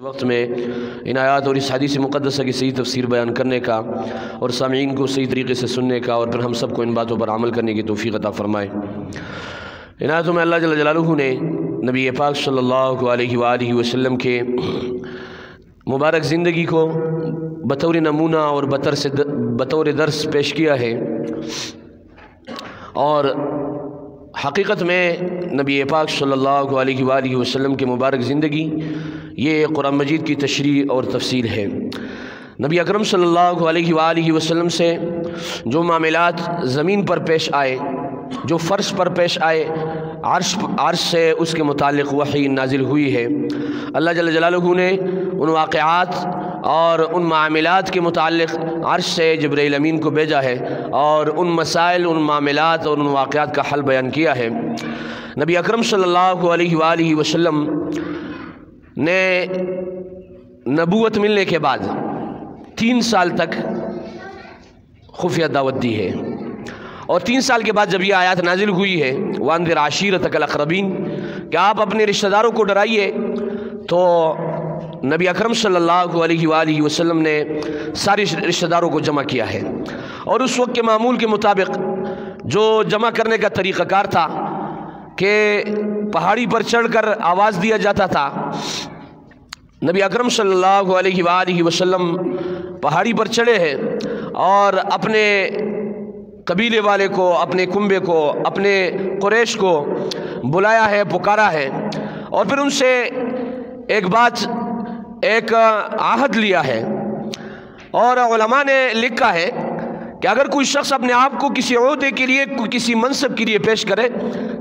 وقت میں ان آیات اور اس حدیث مقدسہ کی صحیح تفسیر بیان کرنے کا اور سامعین کو صحیح طریقے سے سننے کا اور پھر ہم سب کو ان باتوں پر عمل کرنے کی توفیق عطا فرمائے۔ ان آیاتوں میں اللہ جل جلالہ نے نبی پاک صلی اللہ علیہ وآلہ وسلم کے مبارک زندگی کو بطور نمونہ اور بطور درس پیش کیا ہے، اور حقیقت میں نبی پاک صلی اللہ علیہ وآلہ وسلم کی مبارک زندگی یہ قرآن مجید کی تشریح اور تفصیل ہے۔ نبی اکرم صلی اللہ علیہ وآلہ وسلم سے جو معاملات زمین پر پیش آئے، جو فرش پر پیش آئے، عرش سے اس کے متعلق وحی نازل ہوئی ہے۔ اللہ جل جلالہ نے ان واقعات اور ان معاملات کے متعلق عرش سے جبرائیل امین کو بھیجا ہے اور ان مسائل، ان معاملات اور ان واقعات کا حل بیان کیا ہے۔ نبی اکرم صلی اللہ علیہ وآلہ وسلم نے نبوت ملنے کے بعد 3 سال تک خفیہ دعوت دی ہے، اور 3 سال کے بعد جب یہ آیات نازل ہوئی ہے وَأَنذِرْ عَشِيرَتَكَ الْأَقْرَبِينَ کہ آپ اپنے رشتہ داروں کو ڈرائیے، تو نبی اکرم صلی اللہ علیہ وآلہ وسلم نے سارے رشتہ داروں کو جمع کیا ہے، اور اس وقت کے معمول کے مطابق جو جمع کرنے کا طریقہ کار تھا کہ پہاڑی پر چڑھ کر آواز دیا جاتا تھا۔ نبی اکرم صلی اللہ علیہ وآلہ وسلم پہاڑی پر چڑھے ہیں اور اپنے قبیلے والے کو، اپنے کنبے کو، اپنے قریش کو بلایا ہے، پکارا ہے، اور پھر ان سے ایک عہد لیا ہے، اور علماء نے لکھا ہے کہ اگر کوئی شخص اپنے آپ کو کسی عہدے کے لیے، کسی منصب کے لیے پیش کرے،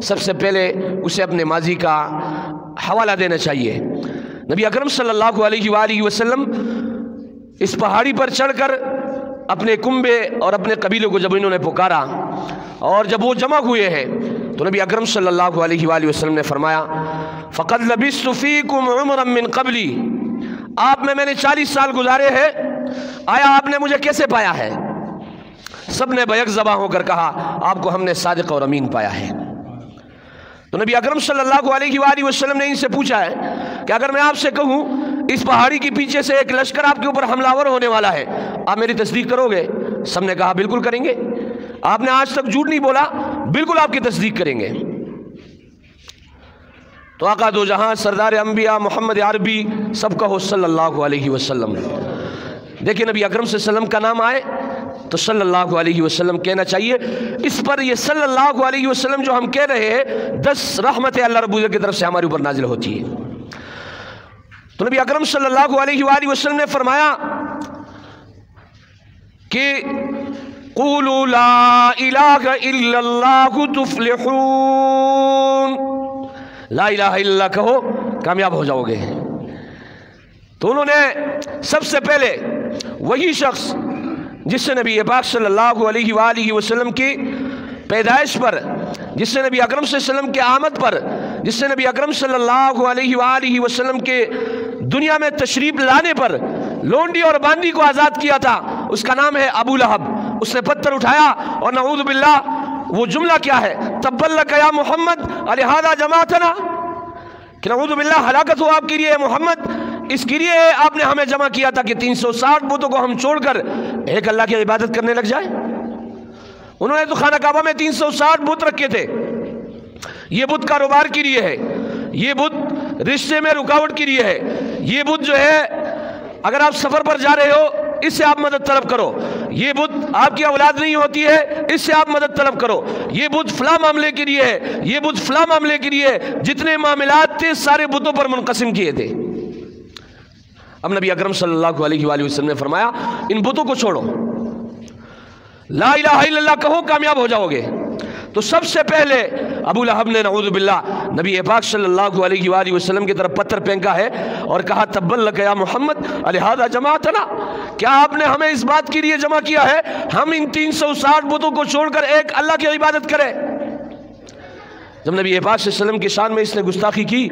سب سے پہلے اسے اپنے ماضی کا حوالہ دینا چاہیے۔ نبی اکرم صلی اللہ علیہ وآلہ وسلم اس پہاڑی پر چڑھ کر اپنے کنبے اور اپنے قبیلوں کو جب انہوں نے پکارا اور جب وہ جمع ہوئے ہیں تو نبی اکرم صلی اللہ علیہ وآلہ وسلم نے فرمایا فَقَدْ لَبِثْتُ فِيكُمْ عُمْرًا مِّن قَبْلِي، آپ میں نے 40 سال گزارے ہیں، آیا آپ نے مجھے کیسے پایا ہے؟ سب نے بیک زباں ہو کر کہا آپ کو ہم نے صادق اور امین پایا ہے۔ تو نبی اکرم صلی اللہ علیہ وآلہ وسلم نے ان سے پوچھا ہے کہ اگر میں آپ سے کہوں اس پہاڑی کے پیچھے سے ایک لشکر آپ کے اوپر حملہ آور ہونے والا ہے، آپ میری تصدیق کرو گے؟ سب نے کہا بالکل کریں گے، آپ نے آج تک جھوٹ نہیں بولا، بالکل آپ کی تصدیق کریں گے۔ تو آقا دو جہاں سردار انبیاء محمد عربی سب کہو صلی اللہ علیہ وسلم۔ دیکھیں نبی اکرم صلی اللہ علیہ وسلم کا نام آئے تو صلی اللہ علیہ وسلم کہنا چاہیے۔ اس پر یہ صلی اللہ علیہ وسلم جو ہم کہہ رہے ہیں 10 رحمتیں اللہ رب العزت کی طرف سے ہمارے اوپر نازل ہوتی ہے۔ تو نبی اکرم صلی اللہ علیہ وآلہ وسلم نے فرمایا کہ قولوا لا الہ الا اللہ تفلحون، لا الہ الا اللہ کہو کامیاب ہو جاؤ گے۔ تو انہوں نے سب سے پہلے وہی شخص جس سے نبی پاک صلی اللہ علیہ وآلہ وسلم کی پیدائش پر، جس سے نبی اکرم صلی اللہ علیہ وسلم کی آمد پر، جس سے نبی اکرم صلی اللہ علیہ وآلہ وسلم کے دنیا میں تشریف لانے پر لونڈی اور باندی کو آزاد کیا تھا، اس کا نام ہے ابو لہب۔ اس نے پتھر اٹھایا اور نعوذ باللہ وہ جملہ کیا ہے؟ تبت لک یا محمد لہذا جمعتنا، کہ نعوذ باللہ ہلاکت ہو آپ کے لیے محمد، اس کے لیے آپ نے ہمیں جمع کیا تھا کہ 360 بتوں کو ہم چھوڑ کر ایک اللہ کی عبادت کرنے لگ جائیں۔ انہوں نے تو خانہ کعبہ میں 360 بت رکھے تھے۔ یہ بت کاروبار کے لیے ہے، یہ بت رشتے میں رکاوٹ کے لیے ہے، یہ بت جو ہے اگر آپ سفر پر جا رہے ہو اس سے آپ مدد طلب کرو، یہ بت آپ کی اولاد نہیں ہوتی ہے اس سے آپ مدد طلب کرو، یہ بت فلاں معاملے کے لیے ہے، یہ بت فلاں معاملے کے لیے ہے۔ جتنے معاملات تھے سارے بتوں پر منقسم کیے تھے۔ اب نبی اکرم صلی اللہ علیہ وآلہ وسلم نے فرمایا ان بتوں کو چھوڑو، لا الہ الا اللہ کہو کامیاب ہو جاؤ گے۔ تو سب سے پہلے ابو لہب نے نعوذ باللہ نبی پاک صلی اللہ علیہ وآلہ وسلم کی طرف پتھر پھینکا ہے اور کہا تبت لک یا محمد لہذا جمعتنا، کیا آپ نے ہمیں اس بات کے لیے جمع کیا ہے ہم ان 360 بتوں کو چھوڑ کر ایک اللہ کی عبادت کریں؟ جب نبی پاک صلی اللہ علیہ وسلم کی شان میں اس نے گستاخی کی،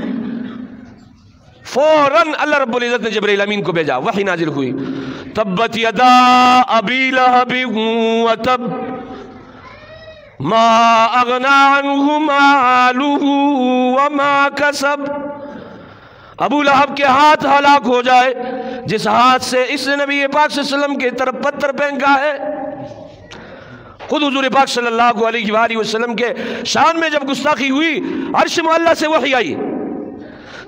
فوراً اللہ رب العزت نے جبرائیل امین کو بھیجا، وحی نازل ہوئی تبت یدا ابی لہب وتب ما اغنى عنه ماله وما كسب ابو لہب کے ہاتھ ہلاک ہو جائے جس ہاتھ سے اس نے نبی پاک صلی اللہ علیہ وسلم کے طرف پتھر پھینکا ہے۔ خود حضور پاک صلی اللہ علیہ وآلہ وسلم کے شان میں جب گستاخی ہوئی، عرش معلیٰ سے وحی آئی،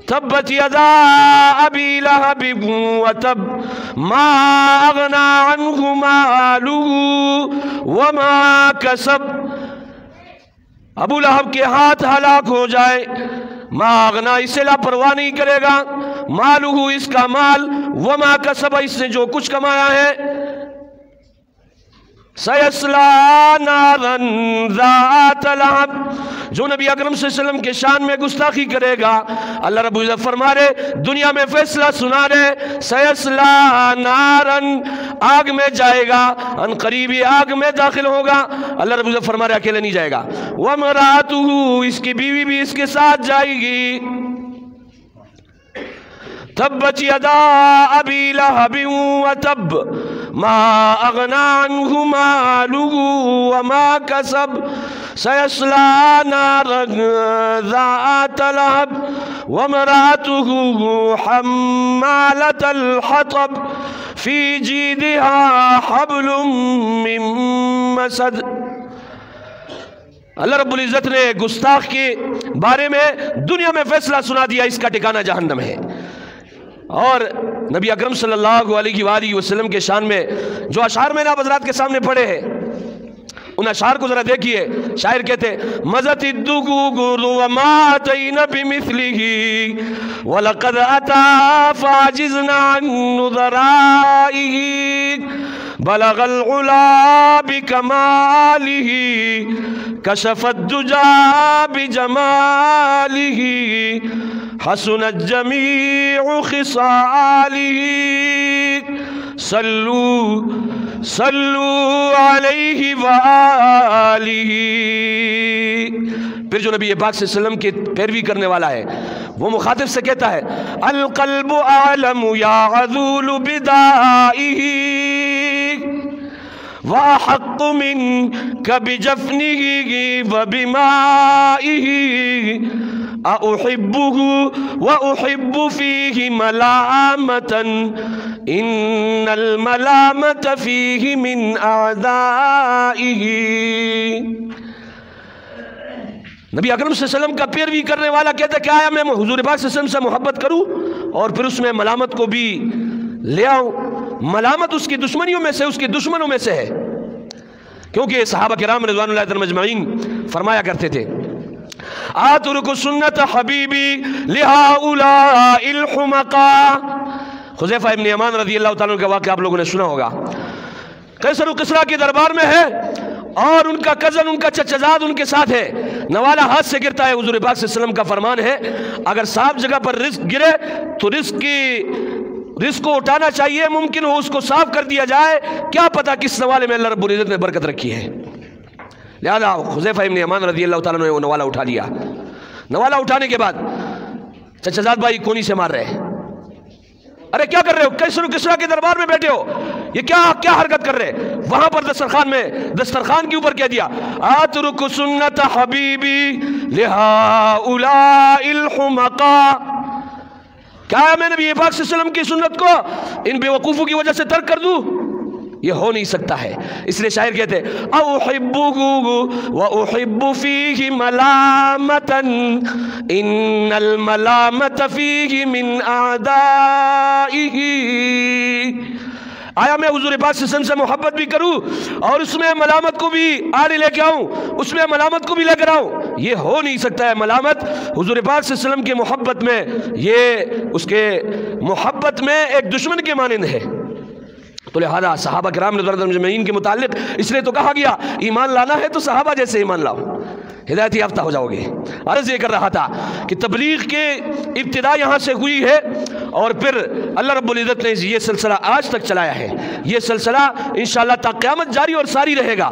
تبت یدا ابی لہب وتب ما اغنا عنہ مالہ وما کسب۔ ابو لہب کے ہاتھ ہلاک ہو جائے، ما اغنا اس سے لاپرواہ نہیں کرے گا، مالہ اس کا مال، وما کسب اس نے جو کچھ کمایا ہے، سیصلا نارا ذات لہب، جو نبی اکرم صلی اللہ علیہ وسلم کے شان میں گستاخی کرے گا، اللہ رب العزت فرما رہے، دنیا میں فیصلہ سنا رہے، سیصلا نارا آگ میں جائے گا، ان قریبی آگ میں داخل ہوگا۔ اللہ رب العزت فرما رہے اکیلے نہیں جائے گا، وامرأتہ اس کی بیوی بھی اس کے ساتھ جائے گی۔ تبت یدا ابی لہب وتب ما اغنا عنہ مالہ وما کسب سیصلا نارا ذات لہب وامرأتہ حمالۃ الحطب فی جیدہا حبل من مسد۔ اللہ رب العزت نے گستاخ کے بارے میں دنیا میں فیصلہ سنا دیا، اس کا ٹھکانہ جہنم ہے۔ اور نبی اکرم صلی اللہ علیہ وآلہ وسلم کے شان میں جو اشعار میں نے آپ حضرات کے سامنے پڑھے ہیں، ان اشعار کو ذرا دیکھیے۔ شاعر کہتے مزت الدغوغر وما اتینا بمثلہ ولقد اتا فاجزنا عن نظرائہ بلغ العلا بکمالہ کشف الدجا بجمالہ حسنت جمیع خصالہ صلو علیہ وآلہ۔ پھر جو نبی پاک صلی اللہ علیہ وسلم کی پیروی کرنے والا ہے وہ مخاطب سے کہتا ہے القلب اعلم یا عذول بدائہ وَأَحَقُّ مِنْكَ بِجَفْنِهِ وَبِمَائِهِ أَأُحِبُّهُ وَأُحِبُّ فِيهِ مَلَامَةً إِنَّ الْمَلَامَةَ فِيهِ مِنْ أَعْدَائِهِ۔ نبی اکرم صلی اللہ علیہ وسلم کا پیروی کرنے والا کہتا ہے کہ آیا میں حضور پاک صلی اللہ علیہ وسلم سے محبت کروں اور پھر اس میں ملامت کو بھی لے آؤں۔ ملامت اس کی دشمنیوں میں سے، اس کی دشمنوں میں سے ہے، کیونکہ صحابہ کرام رضوان اللہ عنہم اجمعین فرمایا کرتے تھے آترک سنت حبیبی لہؤلاء الحمقاء۔ حذیفہ ابن یمان رضی اللہ تعالیٰ عنہ کا واقعہ آپ لوگوں نے سنا ہوگا، قیصر و کسریٰ کے دربار میں ہے اور ان کا کزن، ان کا چچزاد ان کے ساتھ ہے، نوالا ہاتھ سے گرتا ہے۔ حضور پاک صلی اللہ علیہ وسلم کا فرمان ہے اگر صاف جگہ پر رزق گرے تو رزق کو اٹھانا چاہیے، ممکن ہو اس کو صاف کر دیا جائے، کیا پتا کس نوالے میں اللہ رب العزت نے برکت رکھی ہے۔ لہذا حذیفہ ابن یمان رضی اللہ تعالیٰ نے وہ نوالا اٹھا لیا۔ نوالا اٹھانے کے بعد چچزاد بھائی کونی سے مار رہے ہیں، ارے کیا کر رہے ہو، قیصر و کسریٰ کے دربار میں بیٹھے ہو، یہ کیا حرکت کر رہے؟ وہاں پر دسترخوان کے اوپر کہہ دیا آترک سنت حبیبی لہؤلاء الحمقاء۔ کیا میں نبی پاک صلی اللہ علیہ وسلم کی سنت کو ان بے وقوفوں کی وجہ سے ترک کر دوں؟ یہ ہو نہیں سکتا ہے۔ اس لیے شاعر کہتے ہیں احبہ واحب فیہ ملامتا ان الملامت فیہ من اعدائہ۔ آیا میں حضور پاک صلی اللہ علیہ وسلم سے محبت بھی کروں اور اس میں ملامت کو بھی آڑے لے کے آؤں، اس میں ملامت کو بھی لے کر آؤں؟ یہ ہو نہیں سکتا ہے۔ ملامت حضور پاک صلی اللہ علیہ وسلم کی محبت میں، یہ اس کے محبت میں ایک دشمن کے مانند ہے۔ تو لہذا صحابہ کرام رضوان اللہ اجمعین کے متعلق اس لیے تو کہا گیا ایمان لانا ہے تو صحابہ جیسے ایمان لاؤ، ہدایت یافتہ ہو جاؤ گے۔ عرض یہ کر رہا تھا کہ تبلیغ کے ابتدا یہاں سے ہوئی ہے اور پھر اللہ رب العزت نے یہ سلسلہ آج تک چلایا ہے۔ یہ سلسلہ انشاءاللہ تا قیامت جاری اور ساری رہے گا۔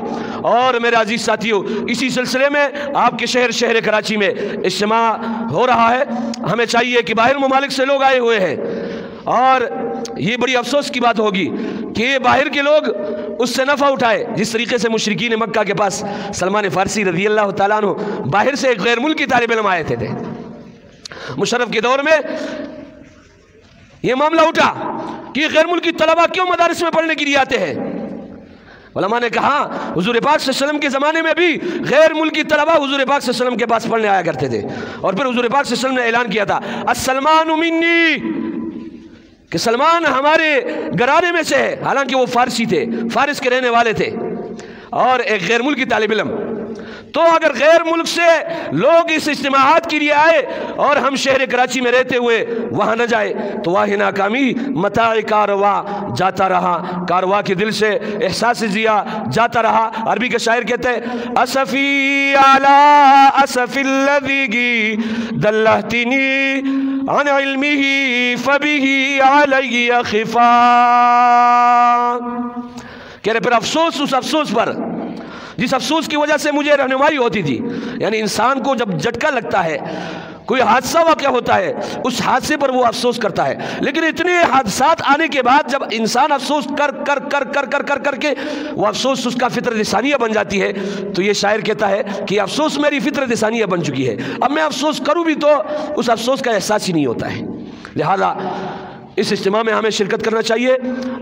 اور میرے عزیز ساتھیوں، اسی سلسلے میں آپ کے شہر کراچی میں اجتماع ہو رہا ہے۔ ہمیں چاہیے کہ باہر ممالک سے لوگ آئے ہوئے ہیں اور یہ بڑی افسوس کی بات ہوگی کہ باہر کے لوگ اس سے نفع اٹھائے جس طریقے سے مشرکین مکہ کے پاس سلمان فارسی رضی اللہ تعالیٰ عنہ باہر سے ایک غیر ملکی طالب علم آئے تھے۔ مشرف کے دور میں یہ معاملہ اٹھا کہ غیر ملکی طلبہ کیوں مدارس میں پڑھنے کے لیے آتے ہیں۔ علماء نے کہا حضور پاک صلی اللہ علیہ وسلم کے زمانے میں بھی غیر ملکی طلبہ حضور پاک صلی اللہ علیہ وسلم کے پاس پڑھنے آیا کرتے تھے، اور پھر حضور پاک صلی اللہ علیہ وسلم نے اعلان کیا تھا السلمان منی، کہ سلمان ہمارے گھرانے میں سے ہے، حالانکہ وہ فارسی تھے، فارس کے رہنے والے تھے اور ایک غیر ملکی طالب علم۔ تو اگر غیر ملک سے لوگ اس اجتماعات کے لیے آئے اور ہم شہر کراچی میں رہتے ہوئے وہاں نہ جائے تو واہ ناکامی، متاع کارواں جاتا رہا، کارواں کے دل سے احساس زیا جاتا رہا۔ عربی کے شاعر کہتے ہیں اسفی علی اسف الذی دلہتنی عن علمہ فبہ علی خفا، کہہ رہے پھر افسوس اس افسوس پر جس افسوس کی وجہ سے مجھے رہنمائی ہوتی تھی۔ یعنی انسان کو جب جھٹکا لگتا ہے، کوئی حادثہ واقع ہوتا ہے، اس حادثے پر وہ افسوس کرتا ہے، لیکن اتنے حادثات آنے کے بعد جب انسان افسوس کر کے وہ افسوس اس کا فطرت ثانیہ بن جاتی ہے، تو یہ شاعر کہتا ہے کہ افسوس میری فطرت ثانیہ بن چکی ہے، اب میں افسوس کروں بھی تو اس افسوس کا احساس ہی نہیں ہوتا ہے۔ لہذا اس اجتماع میں ہمیں شرکت کرنا چاہیے،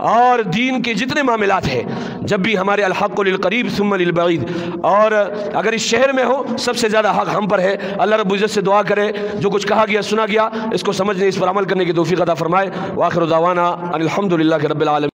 اور دین کے جتنے معاملات ہیں جب بھی ہمارے الحق للقریب ثم للبعید، اور اگر اس شہر میں ہو سب سے زیادہ حق ہم پر ہے۔ اللہ رب العزت سے دعا کرے جو کچھ کہا گیا سنا گیا اس کو سمجھنے، اس پر عمل کرنے کی توفیق عطا فرمائے۔ وآخر دعوانا ان الحمد للہ رب العالمین۔